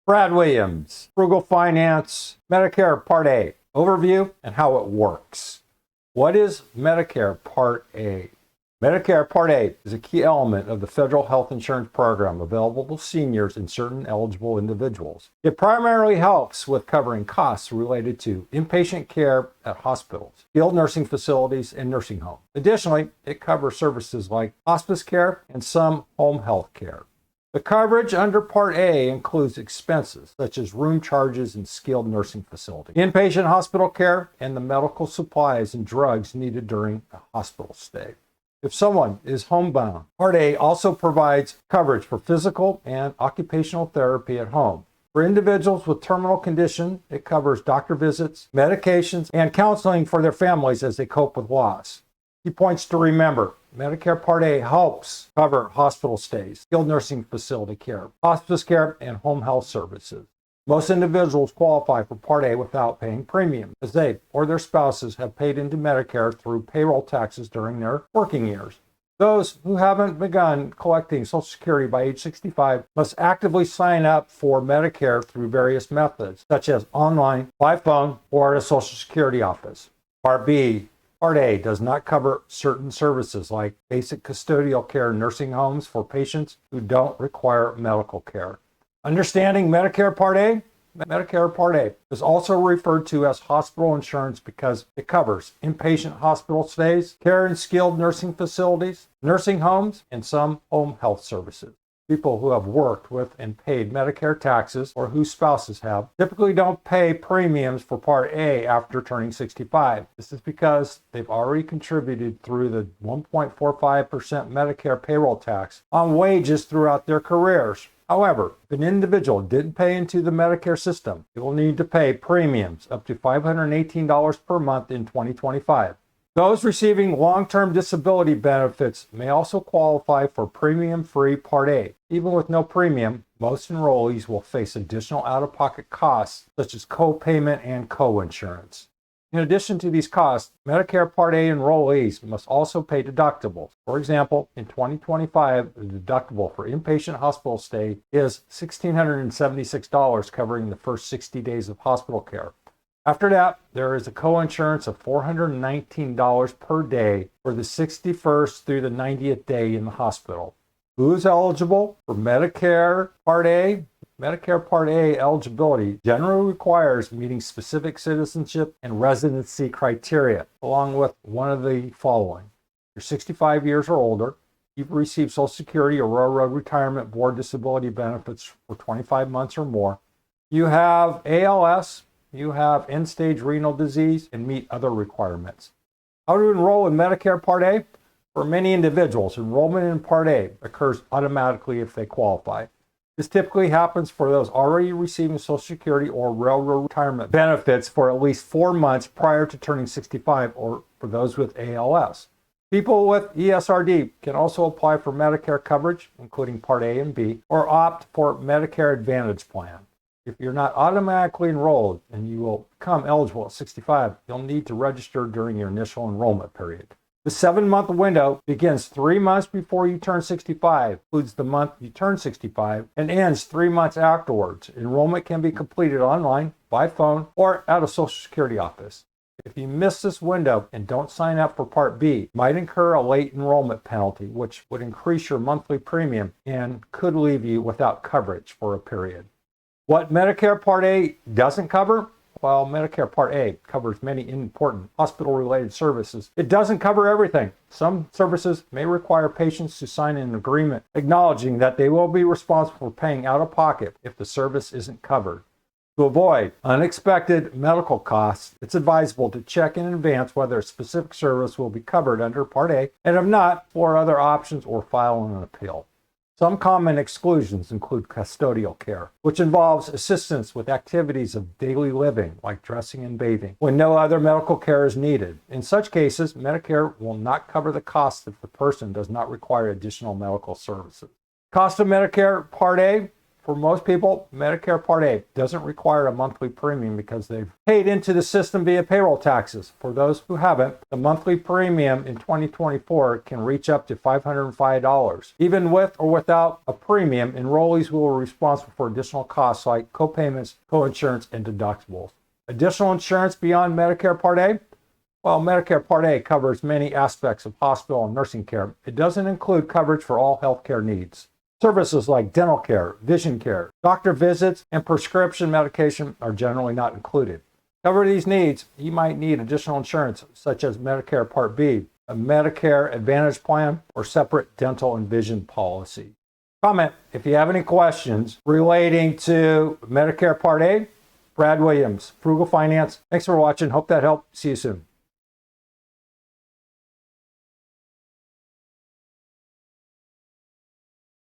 Brad Williams, Frugal Finance, Medicare Part A, overview and how it works. What is Medicare Part A? Medicare Part A is a key element of the federal health insurance program available to seniors and certain eligible individuals. It primarily helps with covering costs related to inpatient care at hospitals, skilled nursing facilities, and nursing homes. Additionally, it covers services like hospice care and some home health care. The coverage under Part A includes expenses such as room charges in skilled nursing facilities, inpatient hospital care, and the medical supplies and drugs needed during a hospital stay. If someone is homebound, Part A also provides coverage for physical and occupational therapy at home. For individuals with terminal condition, it covers doctor visits, medications, and counseling for their families as they cope with loss. Key points to remember: Medicare Part A helps cover hospital stays, skilled nursing facility care, hospice care, and home health services. Most individuals qualify for Part A without paying premium, as they or their spouses have paid into Medicare through payroll taxes during their working years. Those who haven't begun collecting Social Security by age 65 must actively sign up for Medicare through various methods, such as online, by phone, or at a Social Security office. Part B. Part A does not cover certain services like basic custodial care in nursing homes for patients who don't require medical care. Understanding Medicare Part A? Medicare Part A is also referred to as hospital insurance because it covers inpatient hospital stays, care in skilled nursing facilities, nursing homes, and some home health services. People who have worked with and paid Medicare taxes or whose spouses have typically don't pay premiums for Part A after turning 65. This is because they've already contributed through the 1.45% Medicare payroll tax on wages throughout their careers. However, if an individual didn't pay into the Medicare system, they will need to pay premiums up to $518 per month in 2025. Those receiving long-term disability benefits may also qualify for premium-free Part A. Even with no premium, most enrollees will face additional out-of-pocket costs such as co-payment and coinsurance. In addition to these costs, Medicare Part A enrollees must also pay deductibles. For example, in 2025, the deductible for inpatient hospital stay is $1,676, covering the first 60 days of hospital care. After that, there is a coinsurance of $419 per day for the 61st through the 90th day in the hospital. Who is eligible for Medicare Part A? Medicare Part A eligibility generally requires meeting specific citizenship and residency criteria, along with one of the following. You're 65 years or older. You've received Social Security or Railroad Retirement Board disability benefits for 25 months or more. You have ALS. You have end-stage renal disease and meet other requirements. How to enroll in Medicare Part A? For many individuals, enrollment in Part A occurs automatically if they qualify. This typically happens for those already receiving Social Security or Railroad Retirement benefits for at least 4 months prior to turning 65, or for those with ALS. People with ESRD can also apply for Medicare coverage, including Part A and B, or opt for Medicare Advantage plan. If you're not automatically enrolled and you will become eligible at 65, you'll need to register during your initial enrollment period. The 7-month window begins 3 months before you turn 65, includes the month you turn 65, and ends 3 months afterwards. Enrollment can be completed online, by phone, or at a Social Security office. If you miss this window and don't sign up for Part B, you might incur a late enrollment penalty, which would increase your monthly premium and could leave you without coverage for a period. What Medicare Part A doesn't cover? While Medicare Part A covers many important hospital-related services, it doesn't cover everything. Some services may require patients to sign an agreement acknowledging that they will be responsible for paying out of pocket if the service isn't covered. To avoid unexpected medical costs, it's advisable to check in advance whether a specific service will be covered under Part A, and if not, explore other options or file an appeal. Some common exclusions include custodial care, which involves assistance with activities of daily living, like dressing and bathing, when no other medical care is needed. In such cases, Medicare will not cover the cost if the person does not require additional medical services. Cost of Medicare Part A For most people, Medicare Part A doesn't require a monthly premium because they've paid into the system via payroll taxes. For those who haven't, the monthly premium in 2024 can reach up to $505. Even with or without a premium, enrollees will be responsible for additional costs like copayments, coinsurance, and deductibles. Additional insurance beyond Medicare Part A? While Medicare Part A covers many aspects of hospital and nursing care, it doesn't include coverage for all healthcare needs. Services like dental care, vision care, doctor visits, and prescription medication are generally not included. To cover these needs, you might need additional insurance such as Medicare Part B, a Medicare Advantage plan, or separate dental and vision policy. Comment if you have any questions relating to Medicare Part A. Brad Williams, Frugal Finance. Thanks for watching. Hope that helped. See you soon.